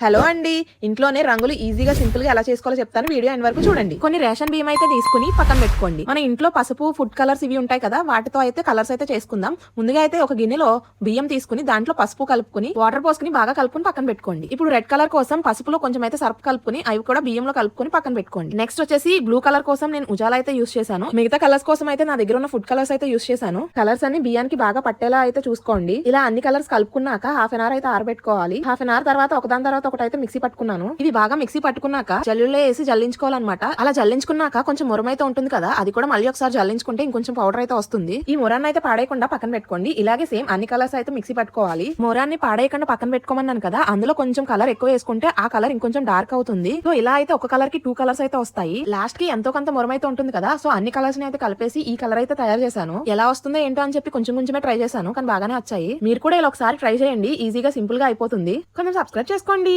Hello అండి. ఇంట్లోనే రంగులు ఈజీగా సింపుల్ గా ఎలా చేసుకోవాలో చెప్తాను. వీడియో ఎండ్ వరకు చూడండి. కొన్ని రేషన్ బియ్యం అయితే తీసుకుని పక్కన పెట్టుకోండి. మన ఇంట్లో పసుపు, ఫుడ్ కలర్స్ ఇవి ఉంటాయి కదా, వాటితో అయితే కలర్స్ అయితే చేసుకుందాం. ముందుగా అయితే ఒక గిన్నెలో బియ్యం తీసుకుని దాంట్లో పసుపు కలుపుకుని వాటర్ పోసుకుని బాగా కలుపుకుని పక్కన పెట్టుకోండి. ఇప్పుడు రెడ్ కలర్ కోసం పసుపులో కొంచెం అయితే సర్ఫ్ కలుపుకుని అవి కూడా బియ్యంలో కలుపుకుని పక్కన పెట్టుకోండి. నెక్స్ట్ వచ్చేసి బ్లూ కలర్ కోసం నేను ఉజాలా అయితే యూస్ చేశాను. మిగతా కలర్స్ కోసం అయితే నా దగ్గర ఉన్న ఫుడ్ కలర్స్ అయితే యూస్ చేశాను. కలర్స్ అన్ని బియ్యానికి బాగా పట్టేలా అయితే చూసుకోండి. ఇలా అన్ని కలర్స్ కలుపుకున్నాక హాఫ్ అన్ అవర్ అయితే ఆరబెట్టుకోవాలి. హాఫ్ అన్ అవర్ తర్వాత ఒకదాని తర్వాత ఒకటైతే మిక్సీ పట్టుకున్నాను. ఇవి బాగా మిక్సీ పట్టుకున్నాక జల్లులో వేసి జల్లించుకోవాలన్నమాట. అలా జల్లించుకున్నాక కొంచెం మురమైతే ఉంటుంది కదా, అది కూడా మళ్ళీ ఒకసారి జల్లించుకుంటే ఇంకొంచెం పౌడర్ అయితే వస్తుంది. ఈ మురాన్ని అయితే పాడేయకుండా పక్కన పెట్టుకోండి. ఇలాగే సేమ్ అన్ని కలర్స్ అయితే మిక్సీ పట్టుకోవాలి. మురాన్ని పాడేయకుండా పక్కన పెట్టుకోమన్నాను కదా, అందులో కొంచెం కలర్ ఎక్కువ వేసుకుంటే ఆ కలర్ ఇంకొంచెం డార్క్ అవుతుంది. సో ఇలా అయితే ఒక కలర్ కి 2 కలర్స్ అయితే వస్తాయి. లాస్ట్ కి ఎంతో కొంత మురమైతే ఉంటుంది కదా, సో అన్ని కలర్స్ ని అయితే కలిపేసి ఈ కలర్ అయితే తయారు చేశాను. ఎలా వస్తుందో ఏంటో అని చెప్పి కొంచెం కొంచెమే ట్రై చేశాను, కానీ బాగానే వచ్చాయి. మీరు కూడా ఇలా ఒకసారి ట్రై చేయండి. ఈజీగా సింపుల్ గా అయిపోతుంది. కొంచెం సబ్స్క్రైబ్ చేసుకోండి.